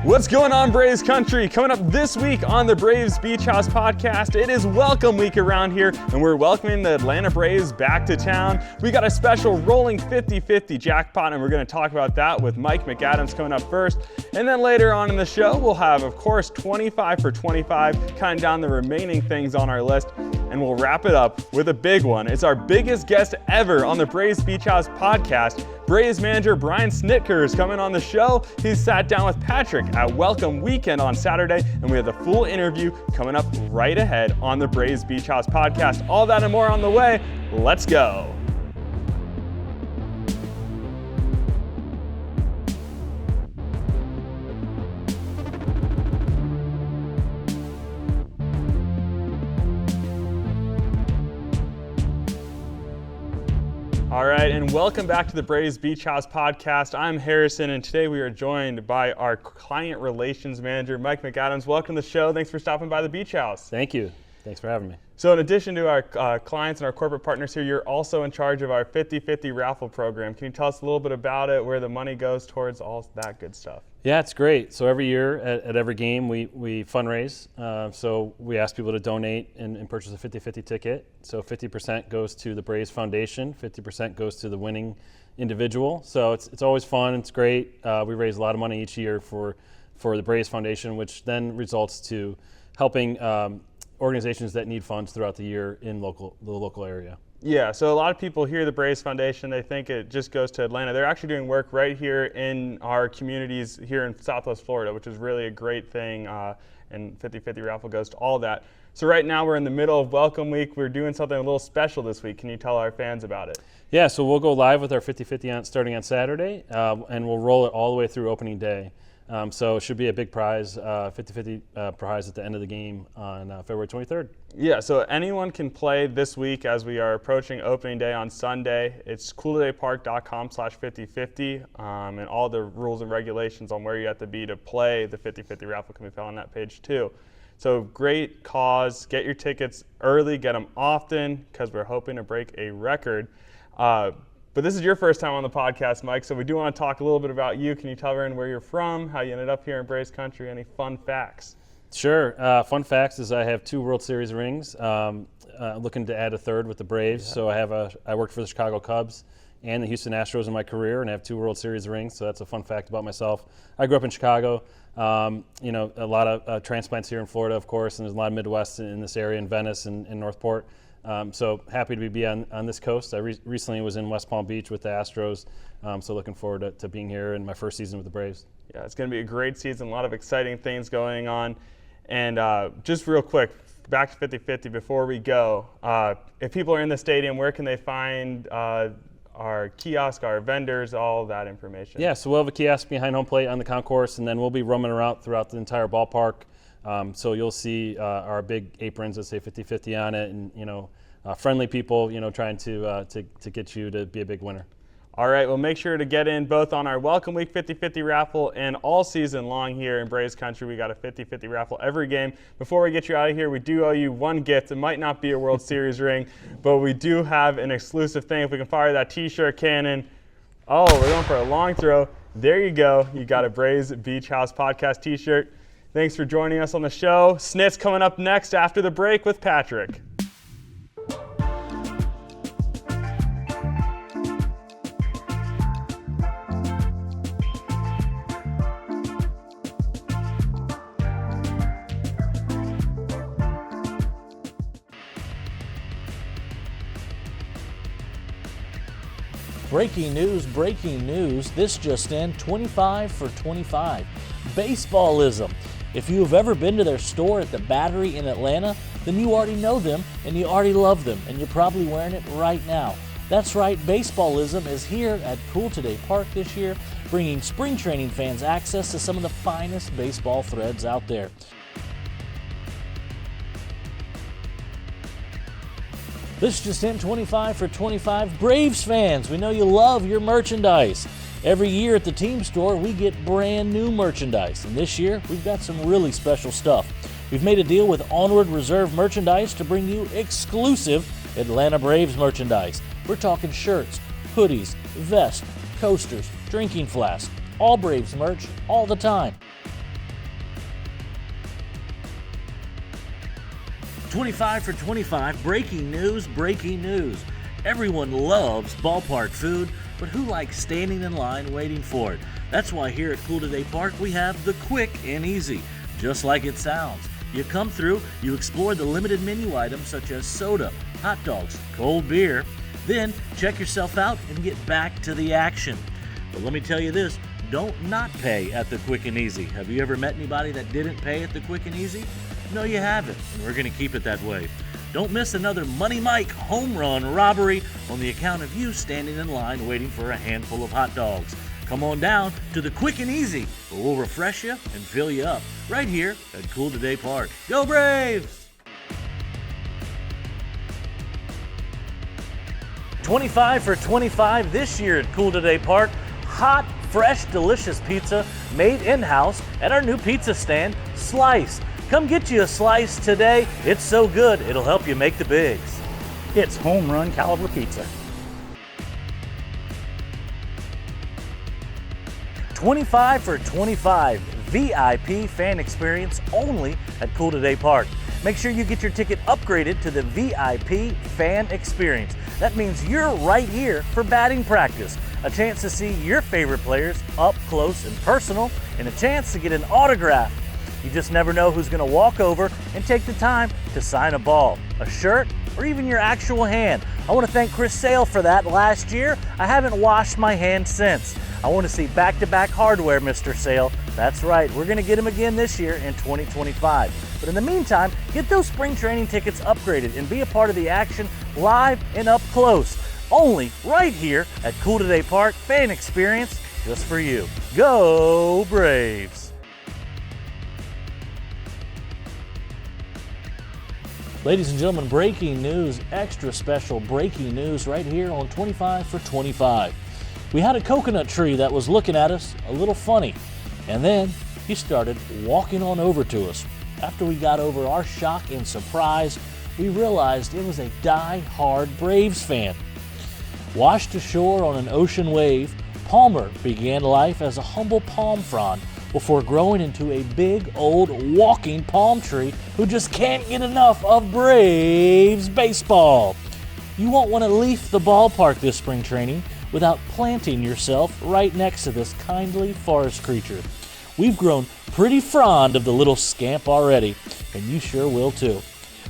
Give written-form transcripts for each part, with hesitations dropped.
What's going on, Braves Country? Coming up this week on the Braves Beach House podcast, it is welcome week around here, and we're welcoming the Atlanta Braves back to town. We got a special rolling 50-50 jackpot, and we're going to talk about that with Mike McAdams coming up first. And then later on in the show, we'll have, of course, 25 for 25, counting down the remaining things on our list. And we'll wrap it up with a big one. It's our biggest guest ever on the Braves Beach House podcast. Braves Manager Brian Snitker is coming on the show. He sat down with Patrick at Welcome Weekend on Saturday, and we have the full interview coming up right ahead on the Braves Beach House podcast. All that and more on the way. Let's go. All right, and welcome back to the Braves Beach House podcast. I'm Harrison, and today we are joined by our client relations manager, Mike McAdams. Welcome to the show. Thanks for stopping by the Beach House. Thank you. Thanks for having me. So in addition to our clients and our corporate partners here, you're also in charge of our 50-50 raffle program. Can you tell us a little bit about it, where the money goes towards, all that good stuff? Yeah, it's great. So every year at every game, we fundraise. So we ask people to donate and purchase a 50-50 ticket. So 50% goes to the Braves Foundation, 50% goes to the winning individual. So it's always fun. It's great. We raise a lot of money each year for the Braves Foundation, which then results to helping organizations that need funds throughout the year in the local area. Yeah, so a lot of people hear the Braves Foundation, they think it just goes to Atlanta. They're actually doing work right here in our communities here in Southwest Florida, which is really a great thing, and 50-50 raffle goes to all that. So right now we're in the middle of Welcome Week. We're doing something a little special this week. Can you tell our fans about it? Yeah, so we'll go live with our 50-50 starting on Saturday, and we'll roll it all the way through opening day. So it should be a big prize, 50-50 prize at the end of the game on February 23rd. Yeah, so anyone can play this week as we are approaching opening day on Sunday. It's cooltodaypark.com/5050, and all the rules and regulations on where you have to be to play the 50-50 raffle can be found on that page too. So great cause. Get your tickets early, get them often, because we're hoping to break a record. But this is your first time on the podcast, Mike, so we do want to talk a little bit about you. Can you tell everyone where you're from, how you ended up here in Braves Country, any fun facts? Sure. Fun facts is I have 2 World Series rings, looking to add a third with the Braves. Yeah. So I worked for the Chicago Cubs and the Houston Astros in my career, and I have 2 World Series rings, so that's a fun fact about myself. I grew up in Chicago. A lot of transplants here in Florida, of course, and there's a lot of Midwest in this area, in Venice and Northport. So happy to be on this coast. I recently was in West Palm Beach with the Astros, so looking forward to being here in my first season with the Braves. Yeah, it's going to be a great season, a lot of exciting things going on. And just real quick, back to 50-50 before we go. If people are in the stadium, where can they find our kiosk, our vendors, all that information? Yeah, so we'll have a kiosk behind home plate on the concourse, and then we'll be roaming around throughout the entire ballpark. So you'll see our big aprons that say 50-50 on it, and friendly people trying to get you to be a big winner. All right, well, make sure to get in both on our Welcome Week 50-50 raffle and all season long here in Braves Country. We got a 50-50 raffle every game. Before we get you out of here, we do owe you one gift. It might not be a World Series ring, but we do have an exclusive thing. If we can fire that T-shirt cannon. Oh, we're going for a long throw. There you go. You got a Braves Beach House podcast T-shirt. Thanks for joining us on the show. Snit's coming up next after the break with Patrick. Breaking news, this just in, 25 for 25. Baseballism. If you have ever been to their store at the Battery in Atlanta, then you already know them and you already love them, and you're probably wearing it right now. That's right, Baseballism is here at Cool Today Park this year, bringing spring training fans access to some of the finest baseball threads out there. This just in, 25 for 25. Braves fans, we know you love your merchandise. Every year at the team store, we get brand new merchandise. And this year, we've got some really special stuff. We've made a deal with Onward Reserve Merchandise to bring you exclusive Atlanta Braves merchandise. We're talking shirts, hoodies, vests, coasters, drinking flasks, all Braves merch, all the time. 25 for 25, breaking news, breaking news. Everyone loves ballpark food, but who likes standing in line waiting for it? That's why here at Cool Today Park we have the quick and easy, just like it sounds. You come through, you explore the limited menu items such as soda, hot dogs, cold beer, then check yourself out and get back to the action. But let me tell you this, don't not pay at the quick and easy. Have you ever met anybody that didn't pay at the quick and easy? No, you haven't, and we're going to keep it that way. Don't miss another Money Mike home run robbery on the account of you standing in line waiting for a handful of hot dogs. Come on down to the quick and easy, where we'll refresh you and fill you up right here at Cool Today Park. Go Braves! 25 for 25 this year at Cool Today Park. Hot, fresh, delicious pizza made in-house at our new pizza stand, Slice. Come get you a slice today. It's so good, it'll help you make the bigs. It's home run caliber pizza. 25 for 25, VIP fan experience only at Cool Today Park. Make sure you get your ticket upgraded to the VIP fan experience. That means you're right here for batting practice, a chance to see your favorite players up close and personal, and a chance to get an autograph. You just never know who's going to walk over and take the time to sign a ball, a shirt, or even your actual hand. I want to thank Chris Sale for that last year. I haven't washed my hands since. I want to see back-to-back hardware, Mr. Sale. That's right, we're going to get him again this year in 2025. But in the meantime, get those spring training tickets upgraded and be a part of the action live and up close. Only right here at Cool Today Park, fan experience just for you. Go Braves! Ladies and gentlemen, breaking news, extra special breaking news right here on 25 for 25. We had a coconut tree that was looking at us a little funny, and then he started walking on over to us. After we got over our shock and surprise, we realized it was a die-hard Braves fan. Washed ashore on an ocean wave, Palmer began life as a humble palm frond before growing into a big old walking palm tree who just can't get enough of Braves baseball. You won't want to leave the ballpark this spring training without planting yourself right next to this kindly forest creature. We've grown pretty fond of the little scamp already, and you sure will too.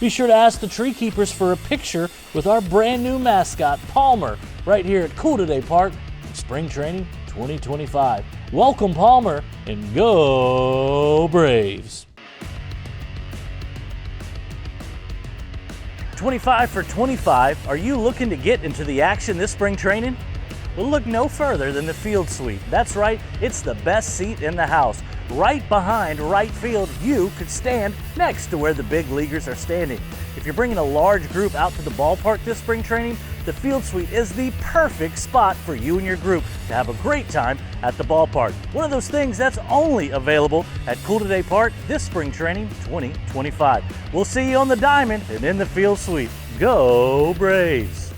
Be sure to ask the tree keepers for a picture with our brand new mascot, Palmer, right here at Cool Today Park in Spring Training 2025. Welcome, Palmer, and go Braves! 25 for 25, are you looking to get into the action this spring training? Well, look no further than the field suite. That's right, it's the best seat in the house. Right behind right field, you could stand next to where the big leaguers are standing. If you're bringing a large group out to the ballpark this spring training, the field suite is the perfect spot for you and your group to have a great time at the ballpark. One of those things that's only available at Cool Today Park this spring training 2025. We'll see you on the diamond and in the field suite. Go Braves!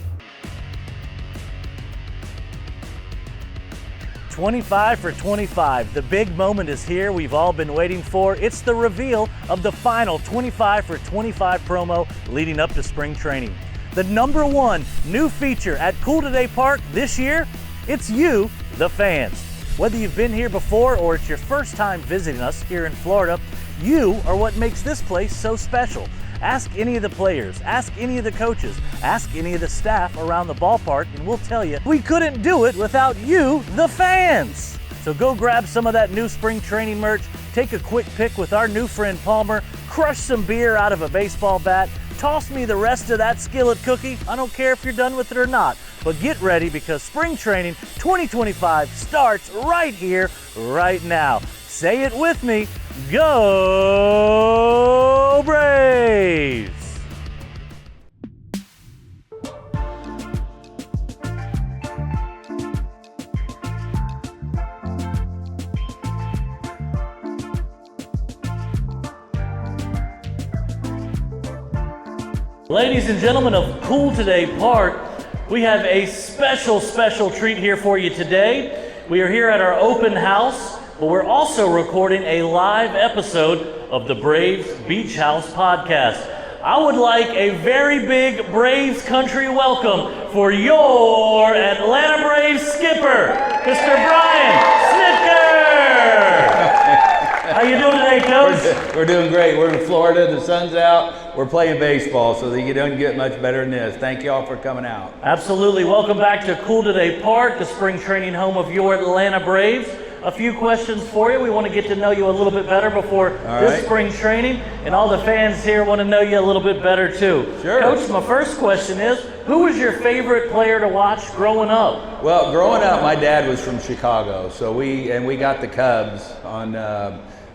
25 for 25. The big moment is here we've all been waiting for. It's the reveal of the final 25 for 25 promo leading up to spring training. The number one new feature at Cool Today Park this year, it's you, the fans. Whether you've been here before or it's your first time visiting us here in Florida, you are what makes this place so special. Ask any of the players, ask any of the coaches, ask any of the staff around the ballpark, and we'll tell you we couldn't do it without you, the fans. So go grab some of that new spring training merch, take a quick pic with our new friend Palmer, crush some beer out of a baseball bat, toss me the rest of that skillet cookie. I don't care if you're done with it or not, but get ready because spring training 2025 starts right here, right now. Say it with me, go Braves! Ladies and gentlemen of Cool Today Park, we have a special treat here for you today. We are here at our open house, but we're also recording a live episode of the Braves Beach House podcast. I would like a very big Braves country welcome for your Atlanta Braves skipper, Mr. Brian Snitker. How you doing today, Coach? We're doing great. We're in Florida. The sun's out. We're playing baseball, so you don't get much better than this. Thank you all for coming out. Absolutely. Welcome back to Cool Today Park, the spring training home of your Atlanta Braves. A few questions for you. We want to get to know you a little bit better before this spring training, and all the fans here want to know you a little bit better too. Sure. Coach, my first question is, who was your favorite player to watch growing up? Well, growing up, my dad was from Chicago, so we got the Cubs on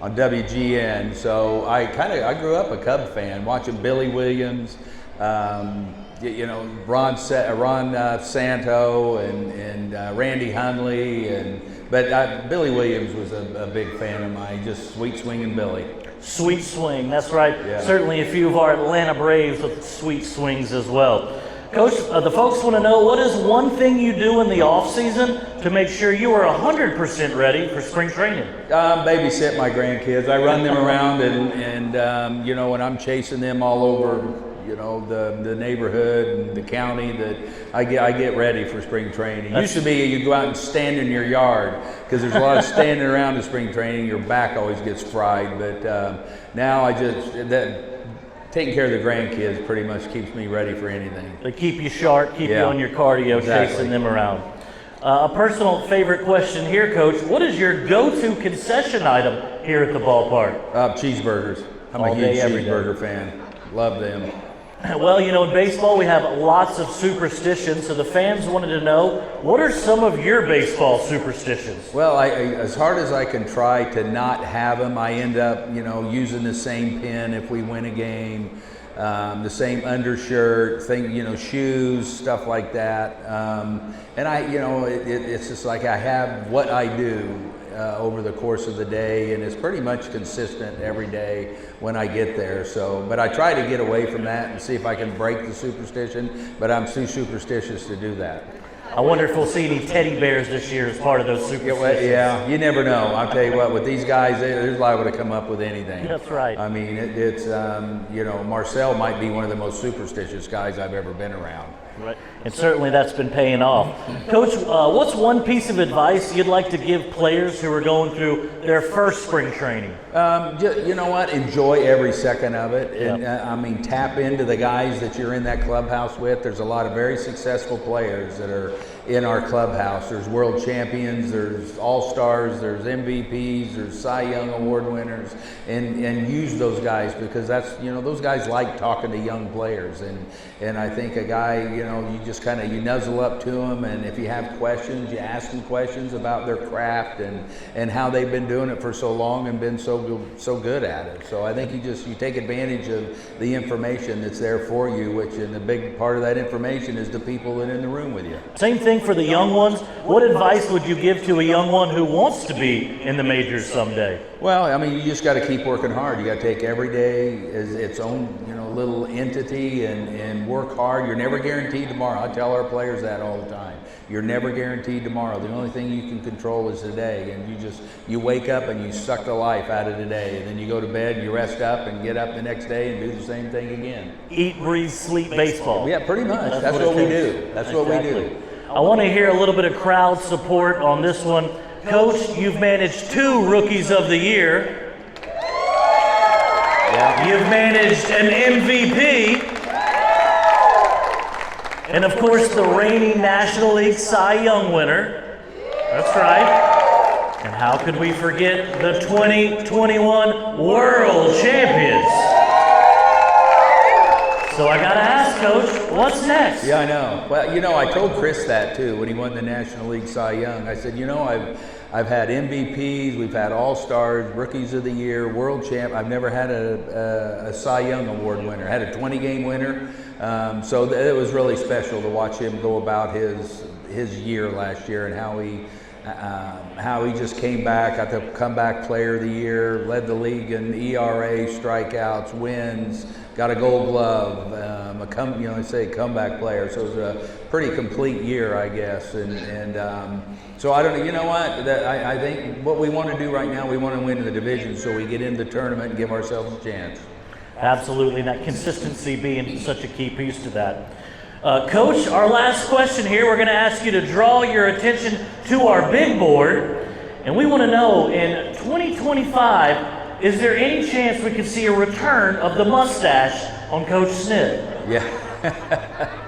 WGN. So I grew up a Cub fan, watching Billy Williams, Ron Santo and Randy Hundley, but Billy Williams was a big fan of mine. Just sweet swinging Billy. Sweet swing, that's right. Yeah. Certainly a few of our Atlanta Braves with sweet swings as well. Coach, the folks want to know, what is one thing you do in the off season to make sure you are 100% ready for spring training? Babysit my grandkids. I run them around and when I'm chasing them all over, the neighborhood and the county, that I get ready for spring training. It used to be you go out and stand in your yard because there's a lot of standing around in spring training. Your back always gets fried, but now taking care of the grandkids pretty much keeps me ready for anything. They keep you sharp, keep you on your cardio, chasing them around. A personal favorite question here, Coach. What is your go-to concession item here at the ballpark? Cheeseburgers. I'm All a huge day, every day. cheeseburger fan. Love them. Well, in baseball we have lots of superstitions, so the fans wanted to know, what are some of your baseball superstitions? Well, as hard as I can try to not have them, I end up, using the same pin if we win a game, the same undershirt, shoes, stuff like that. And it's just like I have what I do over the course of the day, and it's pretty much consistent every day when I get there. But I try to get away from that and see if I can break the superstition, but I'm too superstitious to do that. I wonder if we'll see any teddy bears this year as part of those superstitions. Yeah, you never know. I'll tell you what, with these guys, they're liable to come up with anything. That's right. I mean, it's Marcel might be one of the most superstitious guys I've ever been around. Right. And certainly that's been paying off. Coach, what's one piece of advice you'd like to give players who are going through their first spring training? You know what? Enjoy every second of it. Yep. And tap into the guys that you're in that clubhouse with. There's a lot of very successful players that are in our clubhouse. There's world champions, there's all-stars, there's MVPs, there's Cy Young Award winners, and use those guys, because that's, those guys like talking to young players. And I think a guy, you just you nuzzle up to them, and if you have questions, you ask them questions about their craft and how they've been doing it for so long and been so good at it. So I think you take advantage of the information that's there for you, and the big part of that information is the people that are in the room with you. Same thing for the young ones. What advice would you give to a young one who wants to be in the majors someday? Well, you just got to keep working hard. You got to take every day as its own, little entity and work hard. You're never guaranteed tomorrow. I tell our players that all the time. You're never guaranteed tomorrow. The only thing you can control is today, and you wake up and you suck the life out of today, and then you go to bed, you rest up, and get up the next day and do the same thing again. Eat, breathe, sleep baseball. Yeah, pretty much. That's what we do. That's what we do. I want to hear a little bit of crowd support on this one. Coach, you've managed 2 Rookies of the Year. Yeah. You've managed an MVP. And of course, the reigning National League Cy Young winner. That's right. And how could we forget the 2021 World Champions? So I gotta ask, Coach, what's next? Yeah, I know. Well, I told Chris that too when he won the National League Cy Young. I said, I've had MVPs, we've had All-Stars, Rookies of the Year, World Champ. I've never had a Cy Young Award winner. I had a 20-game winner. So it was really special to watch him go about his year last year, and how he just came back, got the comeback player of the year, led the league in ERA, strikeouts, wins, got a Gold Glove, comeback player. So it was a pretty complete year, I guess. So I don't know. You know what? I think what we want to do right now, we want to win the division, so we get into the tournament and give ourselves a chance. Absolutely, and that consistency being such a key piece to that. Coach, our last question here, we're going to ask you to draw your attention to our big board, and we want to know, in 2025, is there any chance we could see a return of the mustache on Coach Snit? Yeah.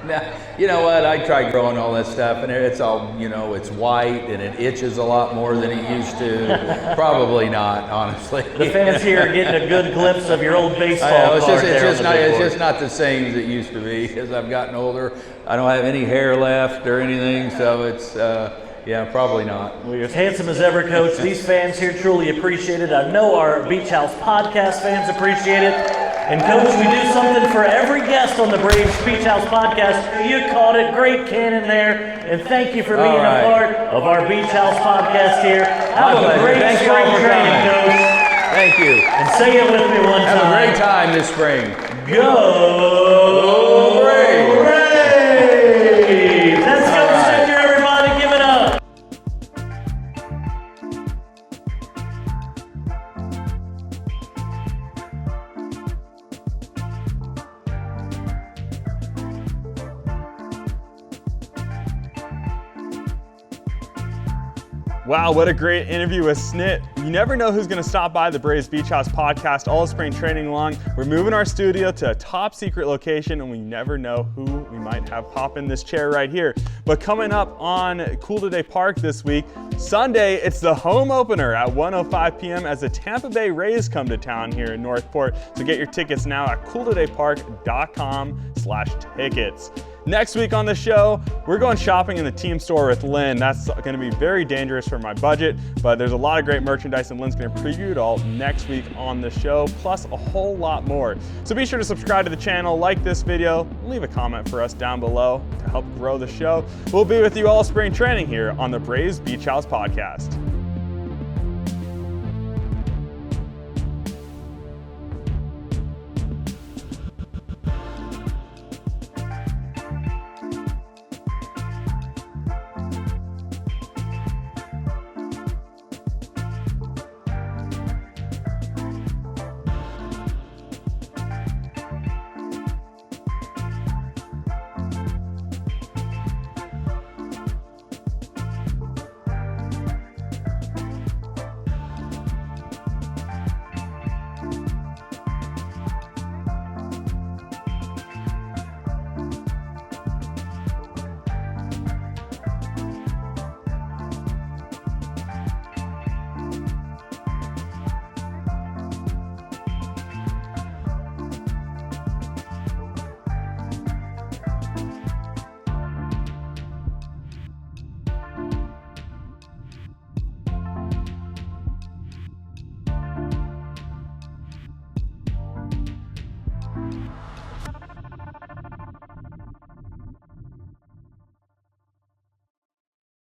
Now, you know what? I tried growing all that stuff, and it's all, it's white, and it itches a lot more than it used to. Probably not, honestly. The fans here are getting a good glimpse of your old baseball I know, card there on the big board. it's just not the same as it used to be. As I've gotten older, I don't have any hair left or anything, so it's, yeah, probably not. Well, you're as handsome as ever, Coach. These fans here truly appreciate it. I know our Beach House podcast fans appreciate it. And Coach, we do something for every guest on the Braves Beach House podcast. You caught it. Great cannon there. And thank you for being a part of our Beach House podcast here. Have a great spring training, Coach. Thank you. And say it with me one time. Have a great time this spring. Go Braves! Let's go, Snitker, everybody. Give it up. Wow, what a great interview with Snit. You never know who's going to stop by the Braves Beach House podcast all spring training long. We're moving our studio to a top secret location, and we never know who we might have pop in this chair right here. But coming up on Cool Today Park this week, Sunday, it's the home opener at 1:05 p.m. as the Tampa Bay Rays come to town here in Northport. So get your tickets now at cooltodaypark.com/tickets. Next week on the show, we're going shopping in the team store with Lynn. That's going to be very dangerous for my budget, but there's a lot of great merchandise, and Lynn's going to preview it all next week on the show, plus a whole lot more. So be sure to subscribe to the channel, like this video, leave a comment for us down below to help grow the show. We'll be with you all spring training here on the Braves Beach House podcast.